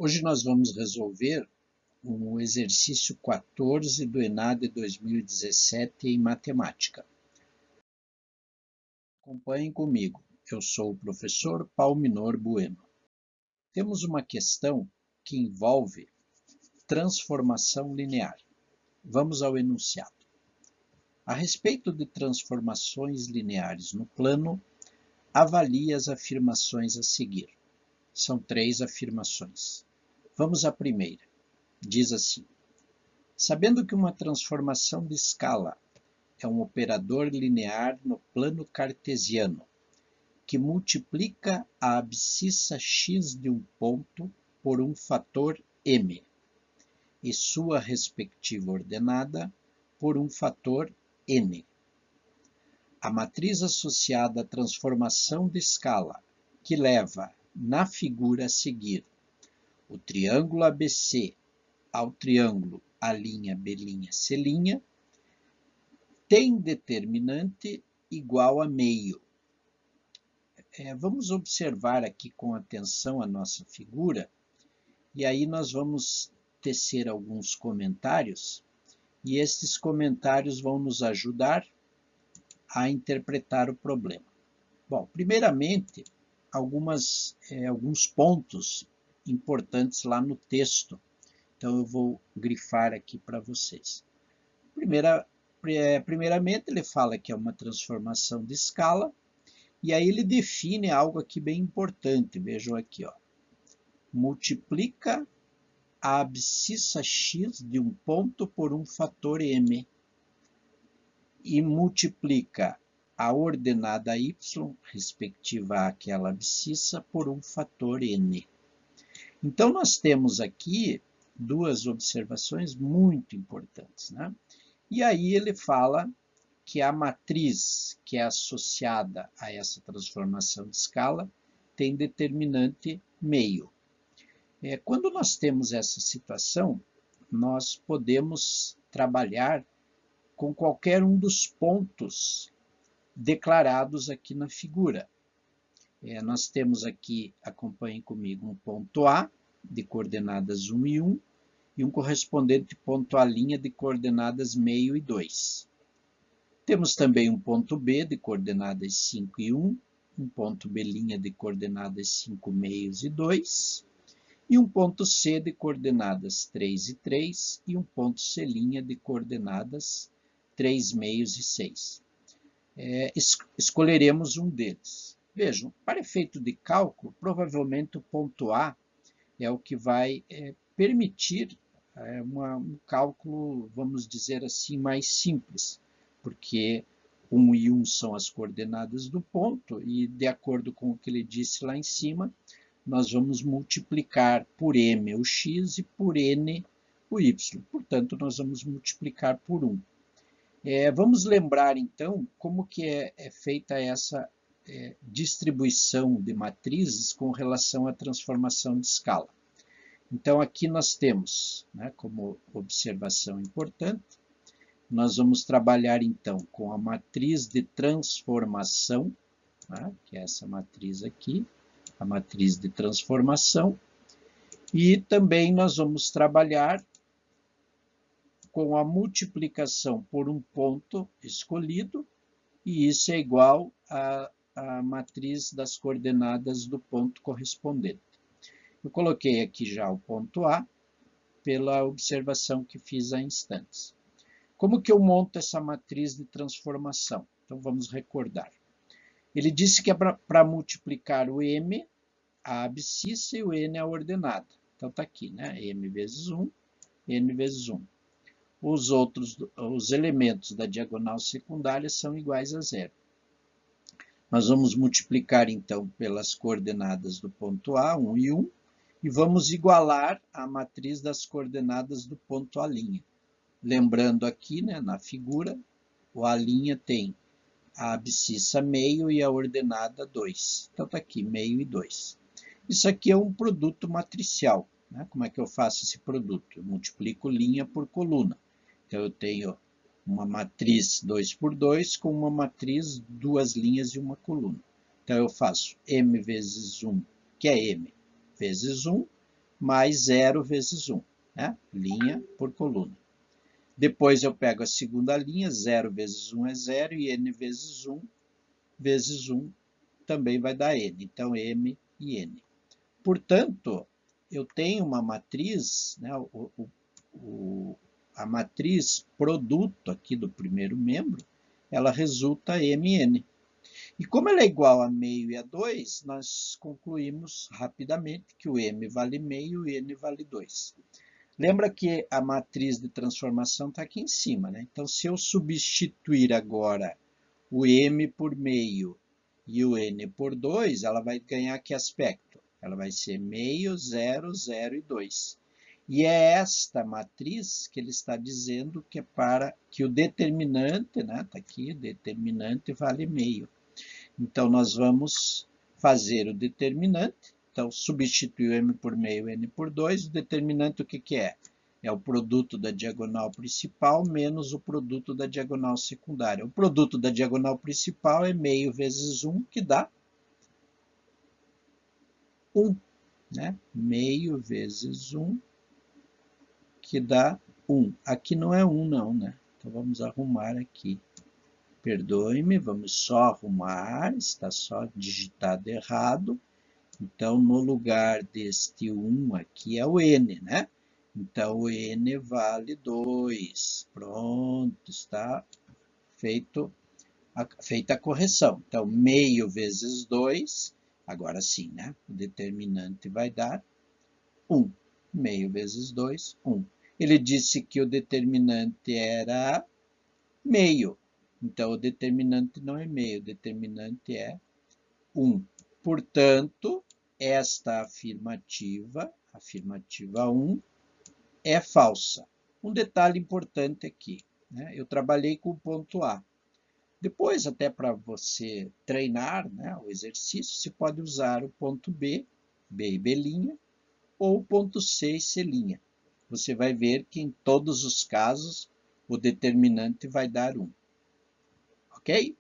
Hoje nós vamos resolver o exercício 14 do ENADE 2017 em matemática. Acompanhem comigo, eu sou o professor Palminor Bueno. Temos uma questão que envolve transformação linear. Vamos ao enunciado. A respeito de transformações lineares no plano, avalie as afirmações a seguir. São 3 afirmações. Vamos à primeira. Diz assim: sabendo que uma transformação de escala é um operador linear no plano cartesiano, que multiplica a abscissa x de um ponto por um fator m, e sua respectiva ordenada por um fator n. A matriz associada à transformação de escala, que leva, na figura a seguir, o triângulo ABC ao triângulo A'B'C', tem determinante igual a meio. Vamos observar aqui com atenção a nossa figura, e aí nós vamos tecer alguns comentários, e esses comentários vão nos ajudar a interpretar o problema. Bom, primeiramente, alguns pontos importantes lá no texto. Então, eu vou grifar aqui para vocês. Primeiramente, ele fala que é uma transformação de escala, e aí ele define algo aqui bem importante. Vejam aqui, ó. Multiplica a abscissa x de um ponto por um fator m, e multiplica a ordenada y, respectiva àquela abscissa, por um fator n. Então, nós temos aqui 2 observações muito importantes, né? E aí ele fala que a matriz que é associada a essa transformação de escala tem determinante meio. Quando nós temos essa situação, nós podemos trabalhar com qualquer um dos pontos declarados aqui na figura. Nós temos aqui, acompanhem comigo, um ponto A, de coordenadas 1 e 1, e um correspondente ponto A' de coordenadas meio e 2. Temos também um ponto B, de coordenadas 5 e 1, um ponto B' de coordenadas 5 meios e 2, e um ponto C, de coordenadas 3 e 3, e um ponto C' de coordenadas 3 meios e 6. Escolheremos um deles. Vejam, para efeito de cálculo, provavelmente o ponto A é o que vai permitir um cálculo, vamos dizer assim, mais simples, porque 1 e 1 são as coordenadas do ponto, e de acordo com o que ele disse lá em cima, nós vamos multiplicar por m o x e por n o y. Portanto, nós vamos multiplicar por 1. Vamos lembrar, então, como que é feita essa distribuição de matrizes com relação à transformação de escala. Então, aqui nós temos, né, como observação importante, nós vamos trabalhar, então, com a matriz de transformação, né, que é essa matriz aqui, a matriz de transformação, e também nós vamos trabalhar com a multiplicação por um ponto escolhido, e isso é igual à matriz das coordenadas do ponto correspondente. Eu coloquei aqui já o ponto A, pela observação que fiz há instantes. Como que eu monto essa matriz de transformação? Então, vamos recordar. Ele disse que é para multiplicar o m, a abscissa, e o n, a ordenada. Então, está aqui, né? m vezes 1, n vezes 1. Os elementos da diagonal secundária são iguais a 0. Nós vamos multiplicar, então, pelas coordenadas do ponto A, 1 e 1, e vamos igualar a matriz das coordenadas do ponto A'. Lembrando aqui, né, na figura, o A' tem a abscissa meio e a ordenada 2. Então, está aqui, meio e 2. Isso aqui é um produto matricial, né? Como é que eu faço esse produto? Eu multiplico linha por coluna. Então, eu tenho uma matriz 2 por 2 com uma matriz 2 linhas e uma coluna. Então, eu faço m vezes 1, que é m, vezes 1, mais 0 vezes 1, né? Linha por coluna. Depois eu pego a segunda linha, 0 vezes 1 é 0, e n vezes 1 também vai dar n. Então, m e n. Portanto, eu tenho uma matriz, né, a matriz produto aqui do primeiro membro, ela resulta mn. E como ela é igual a meio e a 2, nós concluímos rapidamente que o m vale meio e o n vale 2. Lembra que a matriz de transformação está aqui em cima, né? Então, se eu substituir agora o m por meio e o n por 2, ela vai ganhar que aspecto? Ela vai ser meio, 0, 0 e 2. E é esta matriz que ele está dizendo que é para que o determinante, né? Está aqui, o determinante vale meio. Então, nós vamos fazer o determinante. Então, substituir o m por meio e n por 2. O determinante o que é? É o produto da diagonal principal menos o produto da diagonal secundária. O produto da diagonal principal é meio vezes 1, que dá 1. Né? Meio vezes 1, que dá 1. Aqui não é 1, não, né? Então, vamos arrumar aqui. Perdoe-me, vamos só arrumar, está só digitado errado. Então, no lugar deste 1 aqui é o n, né? Então, o n vale 2. Pronto, está feita a correção. Então, meio vezes 2, agora sim, né? O determinante vai dar 1. Meio vezes 2, 1. Ele disse que o determinante era meio. Então, o determinante não é meio, o determinante é 1. Portanto, esta afirmativa, afirmativa 1, é falsa. Um detalhe importante aqui, né? Eu trabalhei com o ponto A. Depois, até para você treinar, né, o exercício, você pode usar o ponto B, B e B', ou o ponto C e C'. Você vai ver que em todos os casos o determinante vai dar 1. Ok?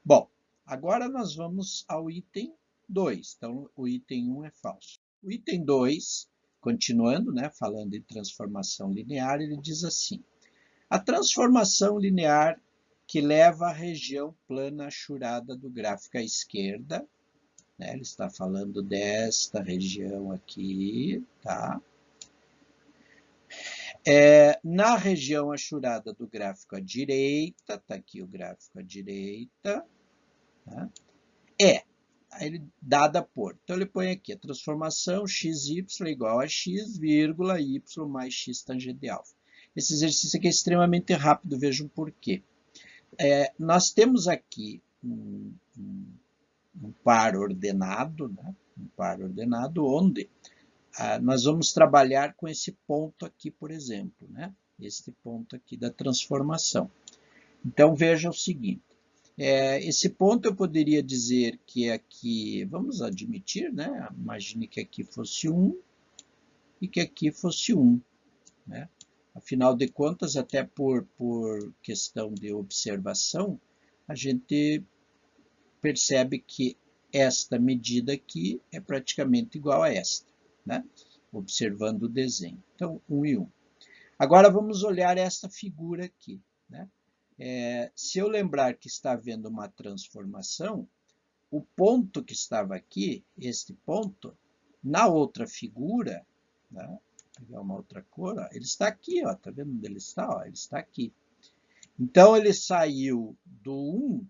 Bom, agora nós vamos ao item 2. Então, o item 1 é falso. O item 2, continuando, né, falando em transformação linear, ele diz assim: a transformação linear que leva à região plana achurada do gráfico à esquerda, né, ele está falando desta região aqui, tá? Na região achurada do gráfico à direita, está aqui o gráfico à direita, tá? Ele dada por. Então, ele põe aqui a transformação xy igual a x, vírgula, y mais x tangente de alfa. Esse exercício aqui é extremamente rápido, vejam por quê. Nós temos aqui um par ordenado, né? Um par ordenado onde nós vamos trabalhar com esse ponto aqui, por exemplo, né? Este ponto aqui da transformação. Então, veja o seguinte. Esse ponto eu poderia dizer que aqui, vamos admitir, né? Imagine que aqui fosse 1 e que aqui fosse 1. Né? Afinal de contas, até por questão de observação, a gente percebe que esta medida aqui é praticamente igual a esta, né? Observando o desenho. Então, 1 e 1. Agora, vamos olhar esta figura aqui, né? Se eu lembrar que está havendo uma transformação, o ponto que estava aqui, este ponto, na outra figura, né, vou pegar uma outra cor, ó, ele está aqui, ó, tá vendo onde ele está? Ó, ele está aqui. Então, ele saiu do 1,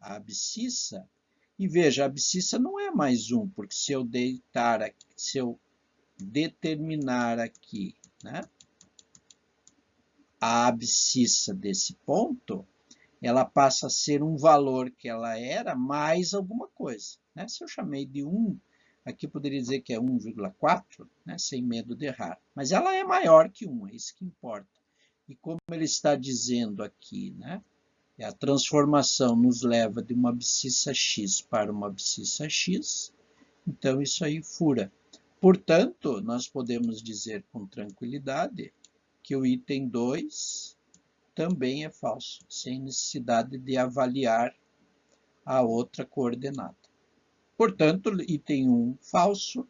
a abscissa, e veja, a abscissa não é mais 1, porque se eu determinar aqui, né, a abscissa desse ponto, ela passa a ser um valor que ela era mais alguma coisa. Né? Se eu chamei de 1, aqui eu poderia dizer que é 1,4, né? Sem medo de errar. Mas ela é maior que 1, é isso que importa. E como ele está dizendo aqui, né? A transformação nos leva de uma abscissa x para uma abscissa x, então isso aí fura. Portanto, nós podemos dizer com tranquilidade que o item 2 também é falso, sem necessidade de avaliar a outra coordenada. Portanto, item 1 falso,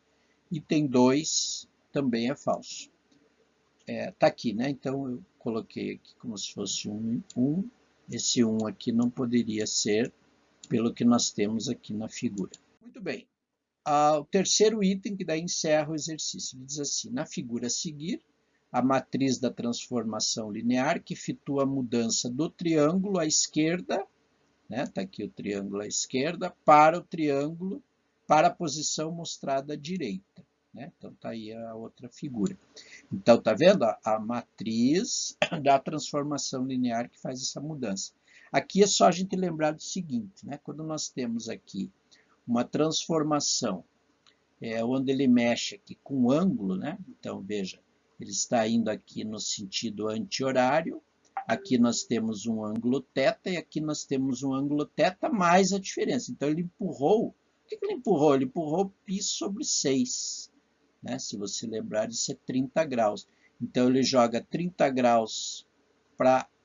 item 2 também é falso. Tá aqui, né? Então eu coloquei aqui como se fosse 1. Esse 1 aqui não poderia ser pelo que nós temos aqui na figura. Muito bem. O terceiro item que daí encerra o exercício. Ele diz assim, na figura a seguir, a matriz da transformação linear que efetua a mudança do triângulo à esquerda, né? Tá aqui o triângulo à esquerda, para o triângulo, para a posição mostrada à direita. Né? Então tá aí a outra figura. Então tá vendo a matriz da transformação linear que faz essa mudança. Aqui é só a gente lembrar do seguinte, né? Quando nós temos aqui uma transformação onde ele mexe aqui com o ângulo, né? Então, veja, ele está indo aqui no sentido anti-horário, aqui nós temos um ângulo θ e aqui nós temos um ângulo θ mais a diferença. Então, ele empurrou, o que ele empurrou? Ele empurrou π sobre 6, né? Se você lembrar, isso é 30 graus. Então, ele joga 30 graus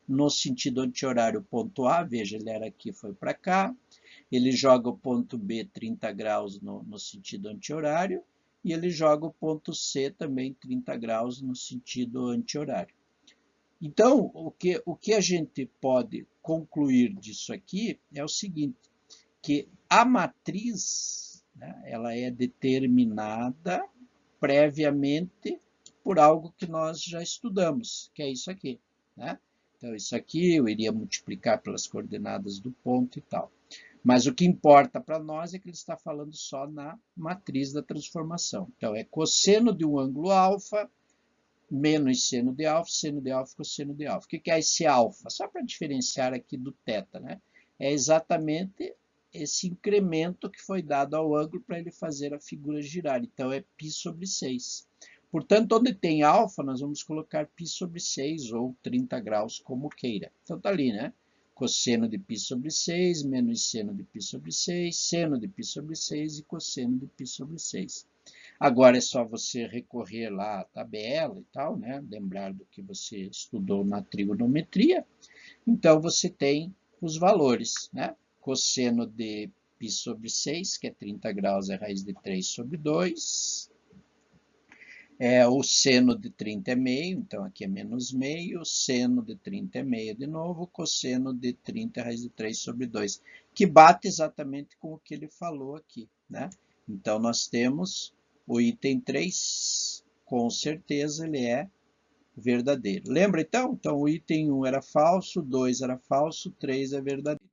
no sentido anti-horário, ponto A, veja, ele era aqui, foi para cá. Ele joga o ponto B 30 graus no sentido anti-horário e ele joga o ponto C também 30 graus no sentido anti-horário. Então, o que a gente pode concluir disso aqui é o seguinte, que a matriz, né, ela é determinada previamente por algo que nós já estudamos, que é isso aqui, né? Então, isso aqui eu iria multiplicar pelas coordenadas do ponto e tal. Mas o que importa para nós é que ele está falando só na matriz da transformação. Então, é cosseno de um ângulo alfa menos seno de alfa, cosseno de alfa. O que é esse alfa? Só para diferenciar aqui do θ, né? É exatamente esse incremento que foi dado ao ângulo para ele fazer a figura girar. Então, é π sobre 6. Portanto, onde tem alfa, nós vamos colocar π sobre 6 ou 30 graus, como queira. Então, está ali, né? Cosseno de π sobre 6, menos seno de π sobre 6, seno de π sobre 6 e cosseno de π sobre 6. Agora é só você recorrer lá à tabela e tal, né? Lembrar do que você estudou na trigonometria. Então, você tem os valores, né? Cosseno de π sobre 6, que é 30 graus, é raiz de 3 sobre 2. O seno de 30 é meio, então aqui é menos meio, seno de 30 é meio de novo, cosseno de 30 é raiz de 3 sobre 2, que bate exatamente com o que ele falou aqui, né? Então, nós temos o item 3, com certeza ele é verdadeiro. Lembra então? Então, o item 1 era falso, 2 era falso, 3 é verdadeiro.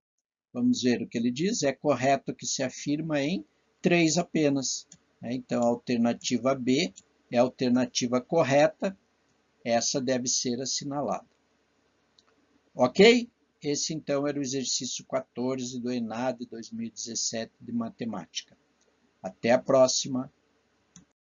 Vamos ver o que ele diz. É correto que se afirma em 3 apenas. Então, a alternativa B é a alternativa correta, essa deve ser assinalada. Ok? Esse, então, era o exercício 14 do ENAD 2017 de matemática. Até a próxima.